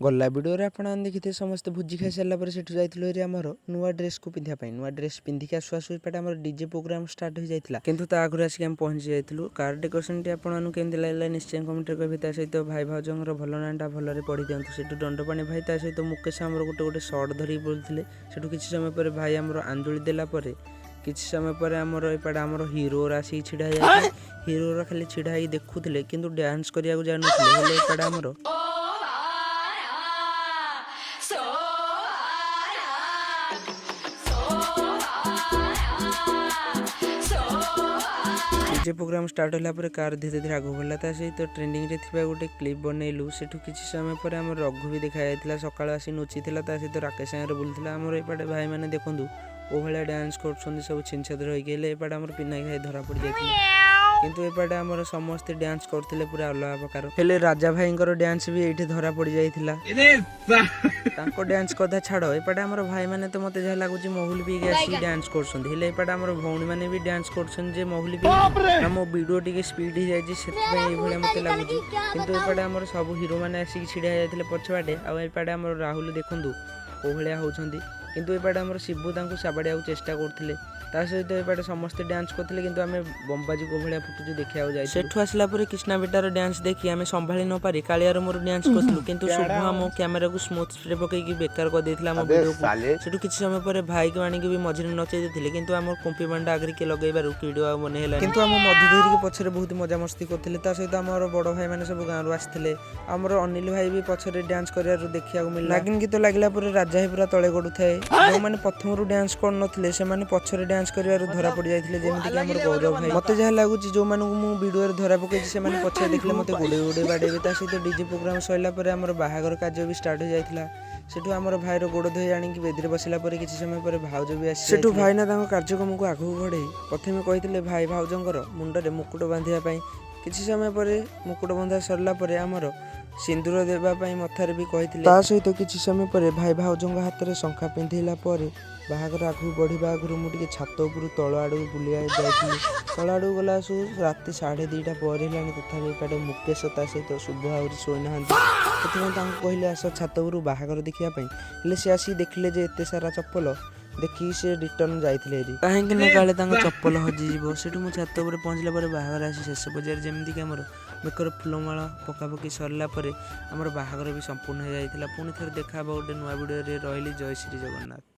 गला भिडियो आपण देखिए समस्त भोजी खाई सारापर से जाइए आमर नुआ ड्रेस को पिंधापी नुआ ड्रेस पिंधिक आसु आसु एपटे आम डीजे प्रोग्राम स्टार्ट हो जाता किंतु आगुरी आसिक आम पहुँची जाइलु कार डेकोरेशन टी आपको केमती लगे निश्चय कमेंट करेंगे ता सहित भाई भाउजर भल नाटा भलरे पढ़ी दिंतु से दंडपाणी भाई ता सहित मुकेश आमर गोटे गोटे सर्ट धरिक बोलते से किसी समय पर भाई आमर आंदोली देला किसी समय पर आमर एपटे आमर हिरोर आसिक छिड़ा जाए हिरोर खाली छिड़ा देखुले किंतु डांस करिया जानुले एपटे आमर डीजे प्रोग्राम स्टार्ट होला कार धीरे धीरे आगू बढ़ला सहित ट्रेंडिंग रे थिबा गोटे क्लिप बनैलु सेठु किछि समय पर आम रघु भी देखा जाइतिला सकाळ आसी नोची थिला सहित राकेश सागर बुलथिला आमर एपटे भाई माने देखंदु ओ भलिया डांस करछन्दी सब छिनछद रहि गेले एपटे आमर पिनाई खाई धरा पड़ जाइतिला किंतु एपटे आमर समस्त डांस करथिले पूरा अलग प्रकार हेले राजा भाईंकर डांस भी एठी धरा पड़ जाइतिला तांको डांस कथा छाड़ एपटे आमर भाई माने तो मते जा लागुची महुल भी आसी डांस करछन्दी हेले एपटे आमर भौणी माने भी डांस करछन जे महुल भी हम वीडियो टिके स्पीड ही जाय जे सेति ए भले मते लागुची किंतु एपटे आमर सब हीरो माने आसी छिड़ा जाइतिले पछवाडे आ एपटे आमर राहुल देखंदु ओ भलिया होउछन्दी किंतु एपटे आमर शिबू तांको साबाडिया चेष्टा करथिले ता सहित एपटे समस्त डांस करथिले किंतु आमे बम्बाजी को भलिया फुटुजु देखिया जाय सेठु आसला परे कृष्णा बेटार डांस देखि आमे संभाली न पारी कालियार मोर डांस करथलु किंतु शुभ हम कैमरा को स्मूथ स्प्रे पकई की बेकार कर देथिला हम वीडियो को सेठु किछि समय परे भाई को आनी के भी मझिरे नचै देथिले किंतु हमर कुंपी बांडा आगरी के लगैबारु वीडियो बने हैला किंतु हम मधुधरी के पछरे बहुत मजा मस्ती करथिले ता सहित हमर बड़ भाई माने सब गां रु आस्थिले हमर अनिल भाई भी पछरे डांस करियारु देखिया को मिलला लागिन गीत लागला परे राजा ही पूरा तळे गडु थाए जो माने प्रथम रु डांस कर नथिले से माने पछरे डांस करियारु धरा पड़ जाइथिले जेमिति कि हमर गौरव भाई मते जहा लागुची जो मानु मु वीडियो रे धरा पकै से माने पछरे देखले मते गोडे गोडे बाडेबे ता सहित डीजे प्रोग्राम सइला परे हमर बाहागर कार्य भी स्टार्ट हो जाइथिला सेठु हमर भाईर गोड़ धोई आनी कि बेदरे बसिला परे किछि समय परे भाउज भी आसी सेठु भाई ना तांको कार्यक्रम को आगु बढ़े प्रथमे कहिथिले भाई भाउजंकर मुंडरे मुकुट बांधिया पई किछि समय परे मुकुट बंधा सरला परे हमर सिंदूर देबा पई मथारे भी कहिथिले ता सहित किछि समय परे भाई भाउजंग हाथ रे शंखा पिंधिला परे बाहागर आगु बढ़िबा आगु मु टिके छात उपर तळ आडू बुलिया जाइथिली तळ आडू गला सु राती 2:30 पर हेलानी तथापि एपटे मुकेश ता सहित शुभ आउरी सोइना हंती तथापि तांको कहिले आस छात उपर बाहागर देखिया पई हेले से आसी देखले जे एते सारा चप्पल देखि से रिटर्न जाइथिले हेरी काहेकि ने काले तांको चप्पल हजि जीवो सेठु मु छात उपर पहुंचला परे बाहागर आसी शेष बजार जेमति कि हमर बेकर फुलमाला पकापकी सरला परे हमर बाहागर भी संपूर्ण हो जाइथिला पुनी थरे देखा गोटे नुआ वीडियो रे रहली जय श्री जगन्नाथ।